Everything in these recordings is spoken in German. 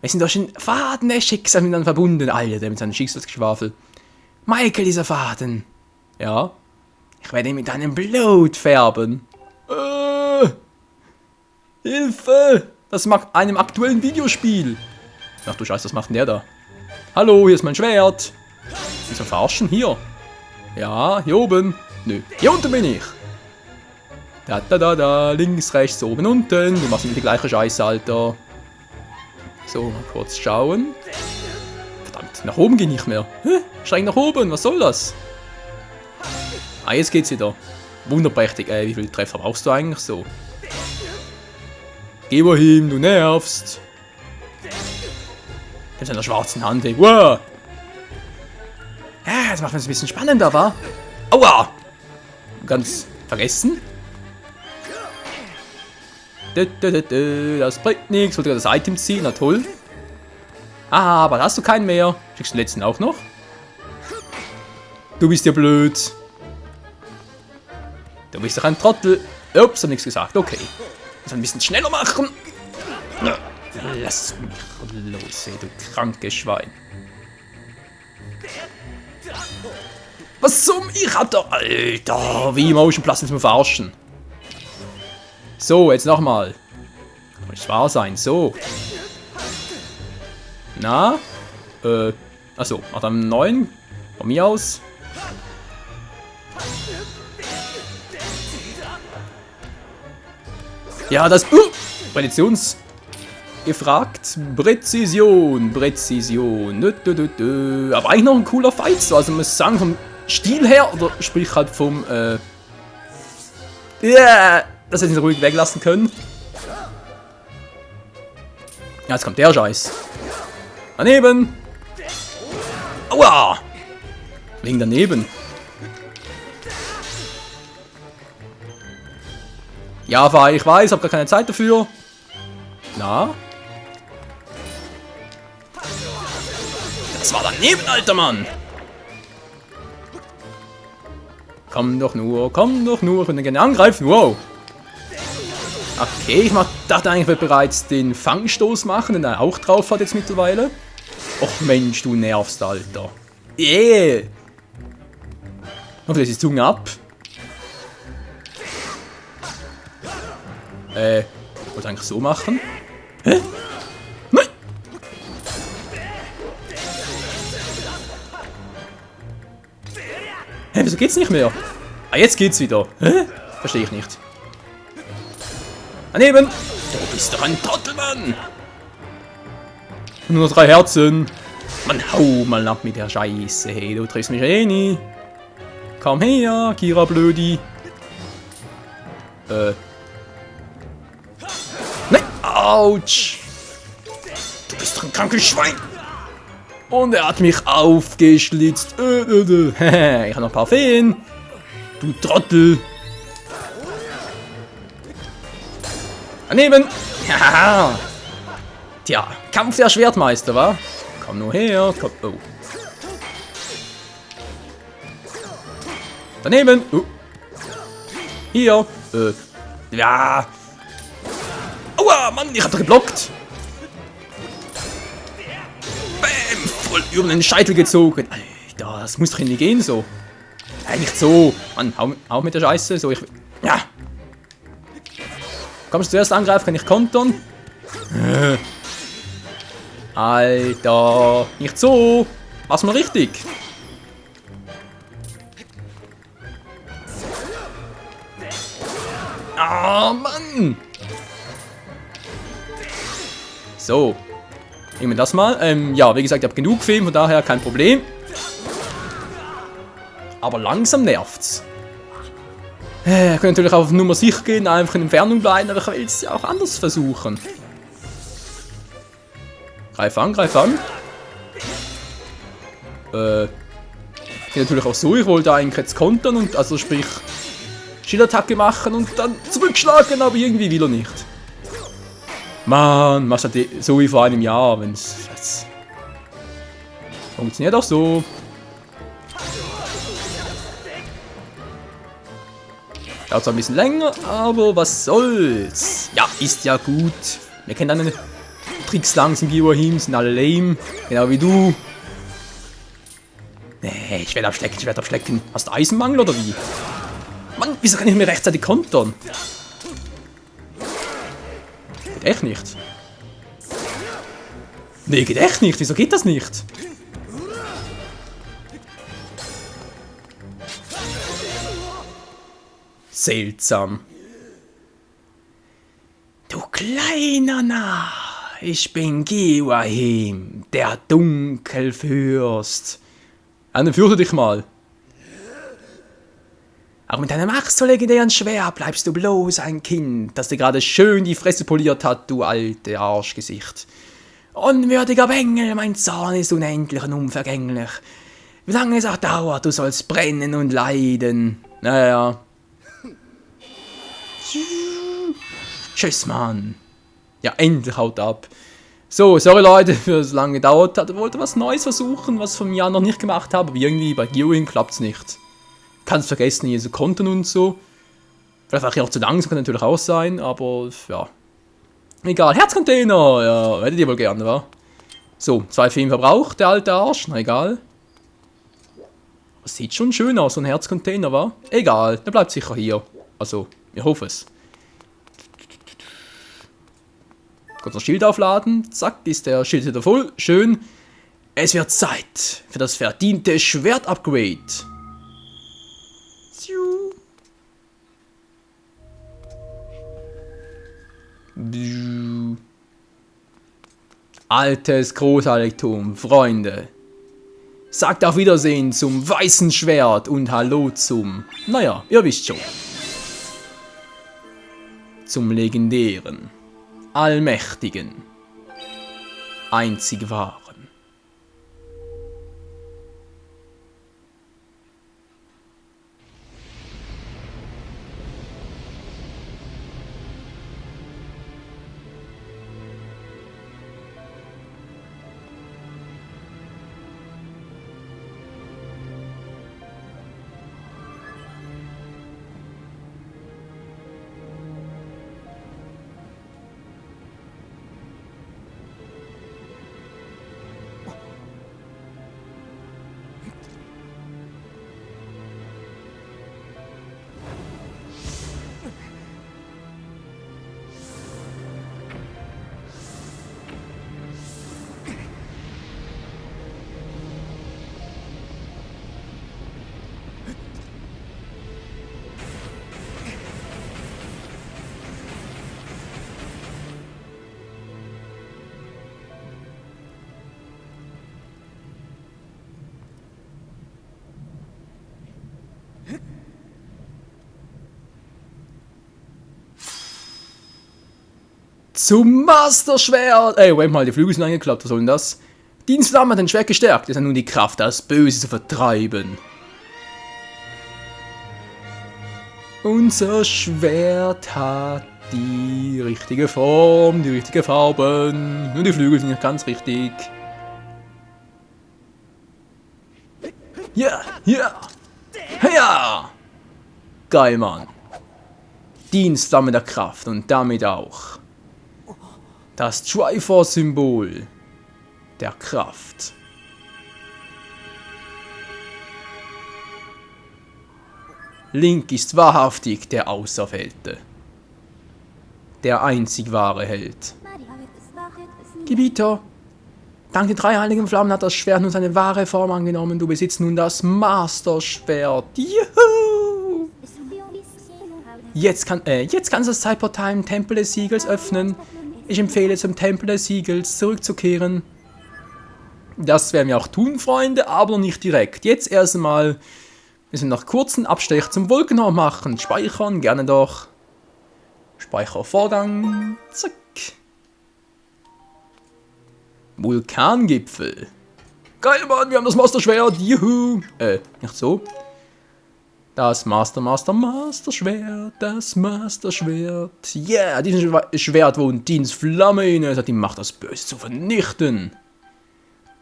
Wir sind durch ein Faden der Schicksal miteinander verbunden. Alter, mit seinem Schicksalsgeschwafel. Michael, dieser Faden. Ja. Ich werde ihn mit deinem Blut färben. Hilfe! Das macht einem aktuellen Videospiel. Ach du Scheiße, was macht denn der da? Hallo, hier ist mein Schwert. Willst du verarschen? Hier. Ja, hier oben. Nö, hier unten bin ich. Da, links, rechts, oben, unten. Du machst immer die gleiche Scheiße, Alter. So, mal kurz schauen. Verdammt, nach oben geht nicht mehr. Hä? Streng nach oben, was soll das? Ah, jetzt geht's wieder. Wunderprächtig. Wie viele Treffer brauchst du eigentlich so? Geh wohin, du nervst. Mit seiner schwarzen Hand, ey. Wow. Ja, das macht es ein bisschen spannender, wa? Aua! Ganz vergessen. Das bringt nichts. Wollte das Item ziehen, na toll. Ah, aber hast du keinen mehr. Schickst du den letzten auch noch? Du bist ja blöd. Du bist doch ein Trottel. Ups, hab nichts gesagt. Okay. Muss ein bisschen schneller machen. Lass mich los, ey, du krankes Schwein. Was zum... Ich hab doch... Alter, wie Motion Plus ist mir verarschen. So, jetzt nochmal. Kann nicht wahr sein. So. Na? Achso, macht einen neuen. Von mir aus. Ja, das... Präzisions... Gefragt. Präzision. Aber eigentlich noch ein cooler Fight. So. Also, man muss sagen, vom Stil her, oder sprich halt vom... Yeah, das hätten sie ruhig weglassen können. Ja, jetzt kommt der Scheiß. Daneben. Aua! Wegen daneben. Ja, ich weiß, hab gar keine Zeit dafür. Na? Das war daneben, alter Mann! Komm doch nur, ich würde gerne angreifen, wow! Okay, ich dachte eigentlich, ich würde bereits den Fangstoß machen, den er auch drauf hat jetzt mittlerweile. Och Mensch, du nervst, Alter. Yeah! Hoffentlich ist die Zunge ab. Ich wollte eigentlich so machen. Hä? Nein! Hä, wieso geht's nicht mehr? Ah, jetzt geht's wieder. Hä? Verstehe ich nicht. Daneben! Du bist doch ein Trottelmann! Nur 3 Herzen. Mann, hau mal ab mit der Scheiße. Hey, du triffst mich eh nie. Komm her, Kira Blödi. Nein! Autsch! Du bist doch ein krankes Schwein! Und er hat mich aufgeschlitzt. Ich habe noch ein paar Feen. Du Trottel. Daneben. Haha. Tja, Kampf der Schwertmeister, wa? Komm nur her. Komm. Oh. Daneben. Hier. Ja. Aua, Mann, ich hab doch geblockt. Bäm, voll über den Scheitel gezogen. Alter, das muss doch nicht gehen so. Eigentlich so. Mann, hau mit der Scheiße. So, ja. Kommst du zuerst angreifen, kann ich kontern. Alter, nicht so. Mach's mal richtig. Ah, Mann. So. Nehmen wir das mal. Ja, wie gesagt, ich habe genug Film, von daher kein Problem. Aber langsam nervt's. Ich kann natürlich auch auf Nummer sicher gehen, einfach in Entfernung bleiben, aber ich will es ja auch anders versuchen. Greif an, greif an. Natürlich auch so, ich wollte eigentlich jetzt kontern und, also sprich, Schildattacke machen und dann zurückschlagen, aber irgendwie will er nicht. Mann, machst du so wie vor einem Jahr, wenn es funktioniert auch so. Dauert zwar ein bisschen länger, aber was soll's? Ja, ist ja gut. Wir kennen eine Tricks langsam, Giwahim, sind alle lame. Genau wie du. Nee, ich werde abschlecken. Hast du Eisenmangel oder wie? Mann, wieso kann ich mir rechtzeitig kontern? Geht echt nicht. Nee, geht echt nicht. Wieso geht das nicht? Seltsam. Du kleiner Narr, ich bin Giwahim, der Dunkelfürst. Dann fürchte dich mal. Auch mit deinem ach so legendären Schwert bleibst du bloß ein Kind, das dir gerade schön die Fresse poliert hat, du alte Arschgesicht. Unwürdiger Bengel, mein Zorn ist unendlich und unvergänglich. Wie lange es auch dauert, du sollst brennen und leiden. Naja. Tschüss, Mann. Ja, endlich haut ab. So, sorry Leute, für es lange gedauert hat. Ich wollte was Neues versuchen, was ich vom Jahr noch nicht gemacht habe, aber irgendwie bei Giwahim klappt es nicht. Kannst vergessen, hier so Konten und so. Vielleicht auch zu langsam, kann natürlich auch sein, aber ja. Egal, Herzcontainer, ja, hättet ihr wohl gerne, wa? So, 2 Feen verbraucht, der alte Arsch, na egal. Das sieht schon schön aus, so ein Herzcontainer, wa? Egal, der bleibt sicher hier. Also, ich hoffe es. Kurz das Schild aufladen, zack, ist der Schild wieder voll, schön. Es wird Zeit für das verdiente Schwert-Upgrade. Altes Großheiligtum, Freunde. Sagt auf Wiedersehen zum weißen Schwert und Hallo zum, naja, ihr wisst schon. Zum legendären, allmächtigen, einzig wahren. Zum Masterschwert! Ey, Moment mal, die Flügel sind eingeklappt, was soll denn das? Dienstflamme hat den Schwert gestärkt, es hat nun die Kraft, das Böse zu vertreiben. Unser Schwert hat die richtige Form, die richtige Farben. Nur die Flügel sind nicht ganz richtig. Ja, ja, ja! Geil, Mann. Dienstflamme der Kraft und damit auch das Triforce-Symbol der Kraft. Link ist wahrhaftig der Auserwählte. Der einzig wahre Held. Gebieter, dank den 3 heiligen Flammen hat das Schwert nun seine wahre Form angenommen. Du besitzt nun das Masterschwert. Juhu! Jetzt kannst du das Zeitportal im Tempel des Siegels öffnen. Ich empfehle, zum Tempel des Siegels zurückzukehren. Das werden wir auch tun, Freunde, aber nicht direkt. Jetzt erst einmal müssen wir noch kurzen Abstecher zum Vulkanhorn machen. Speichern, gerne doch. Speichervorgang. Zack. Vulkangipfel. Geil, Mann, wir haben das Masterschwert. Juhu. Nicht so. Das Masterschwert, das Masterschwert. Yeah, dieses Schwert wohnt Dienstflamme inne. Es hat die Macht, das Böse zu vernichten.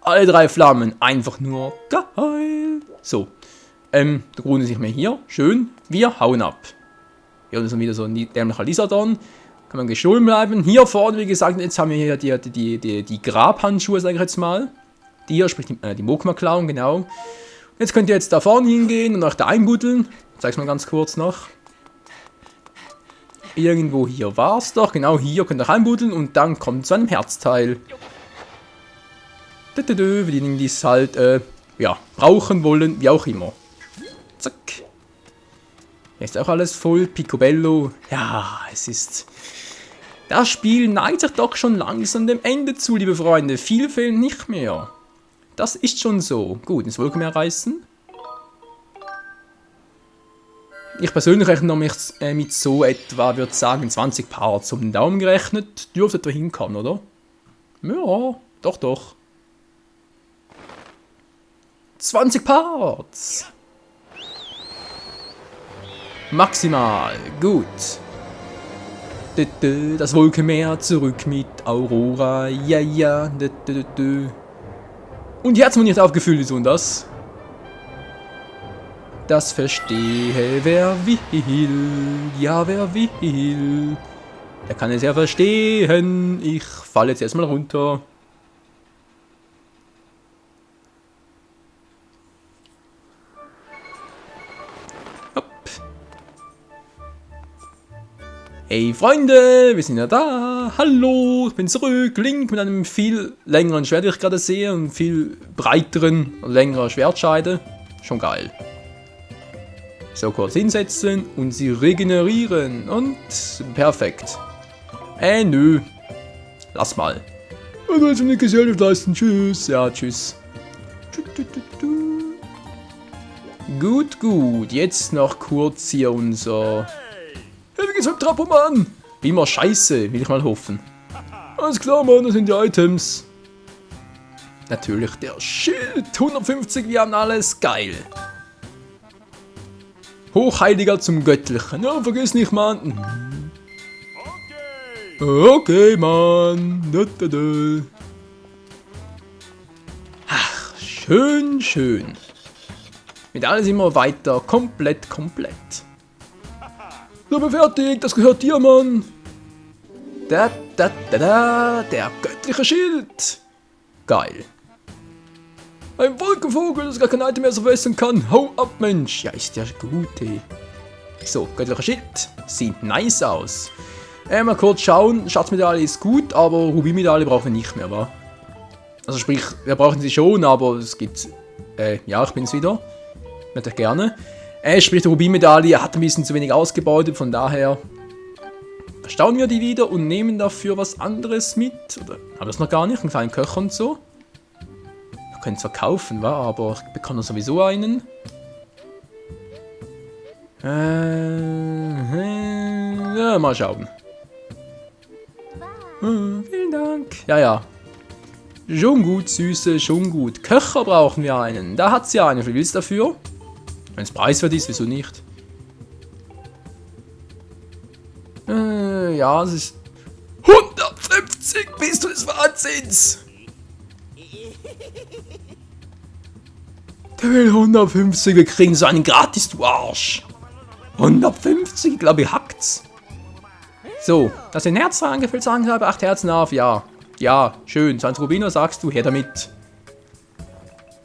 Alle 3 Flammen, einfach nur geil. So, der Grund ist nicht mehr hier. Schön, wir hauen ab. Hier ist wieder so ein dämlicher Lizardon. Kann man gestohlen bleiben. Hier vorne, wie gesagt, jetzt haben wir hier die Grabhandschuhe, sage ich jetzt mal. Die hier, sprich die Mokma klauen, genau. Jetzt könnt ihr jetzt da vorne hingehen und euch da einbuddeln. Ich zeig's mal ganz kurz noch. Irgendwo hier war es doch. Genau hier könnt ihr euch einbuddeln und dann kommt zu einem Herzteil. Für diejenigen, die es halt, ja, brauchen wollen, wie auch immer. Zack. Hier ist auch alles voll. Picobello. Ja, es ist... Das Spiel neigt sich doch schon langsam dem Ende zu, liebe Freunde. Viel fehlt nicht mehr. Das ist schon so. Gut, ins Wolkenmeer reißen. Ich persönlich rechne mich mit so etwa, würde sagen, 20 Parts um den Daumen gerechnet. Dürfte etwa hinkommen, oder? Ja, doch, doch. 20 Parts! Maximal, gut. Das Wolkenmeer zurück mit Aurora, ja, ja. Und die Herzen nicht aufgefüllt ist und das. Das verstehe wer will, ja wer will. Der kann es ja verstehen. Ich falle jetzt erstmal runter. Hey Freunde, wir sind ja da. Hallo, ich bin zurück. Link mit einem viel längeren Schwert, wie ich gerade sehe, und viel breiteren, längerer Schwertscheide. Schon geil. So, kurz hinsetzen und sie regenerieren. Und perfekt. Nö. Lass mal. Ich will eine Gesellschaft leisten. Tschüss. Ja, tschüss. Gut, gut. Jetzt noch kurz hier unser... Hey, wie geht's mit Trappo, Mann? Wie immer scheiße, will ich mal hoffen. Alles klar, Mann, das sind die Items. Natürlich der Schild. 150, wir haben alles. Geil. Hochheiliger zum Göttlichen. Ja, vergiss nicht, Mann. Okay, Mann. Ach, schön, schön. Mit alles immer weiter. Komplett. So, fertig, das gehört dir, Mann. Der göttliche Schild. Geil. Ein Wolkenvogel, das gar kein Item mehr so verwässern kann. Hau ab, Mensch. Ja, ist ja gut, ey. So, göttlicher Schild. Sieht nice aus. Mal kurz schauen. Schatzmedaille ist gut, aber Rubinmedaille brauchen wir nicht mehr, wa? Also sprich, wir brauchen sie schon, aber es gibt... ja, ich bin's wieder. Hätte ich gerne. Sprich, die Rubinmedaille hat ein bisschen zu wenig ausgebaut, von daher verstauen wir die wieder und nehmen dafür was anderes mit. Oder haben wir es noch gar nicht? Einen kleinen Köcher und so. Wir können es verkaufen, wa? Aber ich bekomme sowieso einen. Ja, mal schauen. Vielen Dank. Ja. Schon gut, Süße, schon gut. Köcher brauchen wir einen. Da hat sie einen. Wie willst du dafür? Wenn es preiswert ist, wieso nicht? Ja, es ist... 150! Bist du des Wahnsinns? Der will 150, wir kriegen so einen gratis, du Arsch. 150, ich glaube, ihr hackt's. So, dass ihr ein Herz angefüllt sagen habe, 8 Herzen auf, ja. Ja, schön. 20 Rubiner, sagst du, her damit.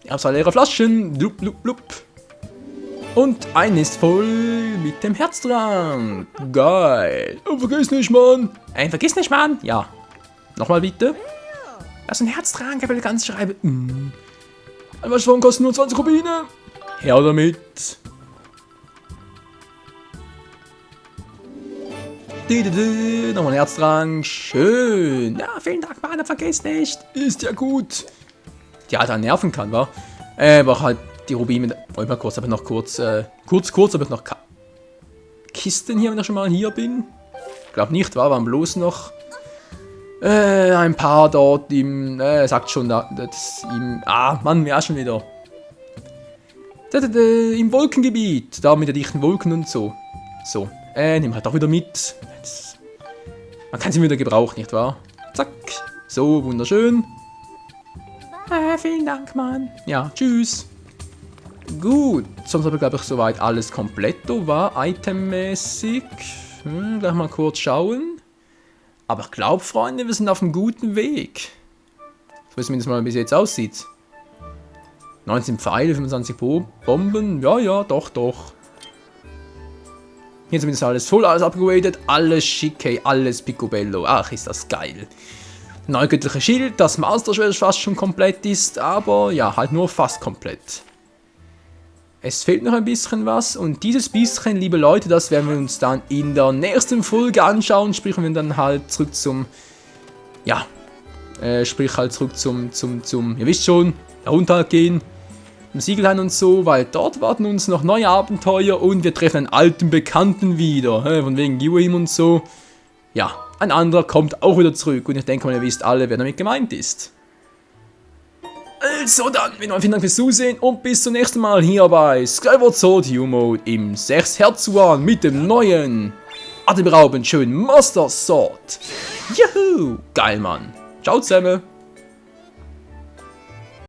Ich habe 2 leere Flaschen. Blub, blub, blub. Und ein ist voll mit dem Herztrank. Geil. Und vergiss nicht, Mann. Vergiss nicht, Mann. Ja. Nochmal bitte. Das ist ein Herztrank, ich will ganz schreiben. Ein Waschform kostet nur 20 Rubine. Her damit. Nochmal ein Herztrank. Schön. Ja, vielen Dank, Mann. Vergiss nicht. Ist ja gut. Die halt dann nerven kann, wa? Aber halt die Rubine. Wollte mal kurz, aber noch kurz. Kurz, aber noch Kisten hier, wenn ich schon mal hier bin. Ich glaube nicht, waren bloß noch ein paar dort im. Sagt schon da. Das im. Mann, ja schon wieder. Im Wolkengebiet. Da mit den dichten Wolken und so. So. Nimm halt auch wieder mit. Man kann sie wieder gebrauchen, nicht wahr? Zack. So, wunderschön. Vielen Dank, Mann. Ja, tschüss. Gut. Sonst habe ich, glaube ich, soweit alles kompletto war. Itemmäßig. Gleich mal kurz schauen. Aber ich glaube, Freunde, wir sind auf einem guten Weg. So wie es zumindest mal bis jetzt aussieht. 19 Pfeile, 25 Bomben. Ja, ja, doch, doch. Hier zumindest alles voll, alles upgraded, alles schick, hey, alles picobello. Ach, ist das geil. Neugöttliche Schild, das Masterschwert fast schon komplett ist, aber ja, halt nur fast komplett. Es fehlt noch ein bisschen was und dieses bisschen, liebe Leute, das werden wir uns dann in der nächsten Folge anschauen. Sprich, wir dann halt zurück zum, ja, ihr wisst schon, darunter gehen, im Siegelhain und so, weil dort warten uns noch neue Abenteuer und wir treffen einen alten Bekannten wieder, von wegen Giwim und so. Ja, ein anderer kommt auch wieder zurück und ich denke mal, ihr wisst alle, wer damit gemeint ist. Also dann, vielen Dank fürs Zusehen und bis zum nächsten Mal hier bei Skyward Sword U-Mode im 6 Hertz One mit dem neuen, atemberaubend schönen Master Sword. Juhu, geil Mann. Ciao zusammen.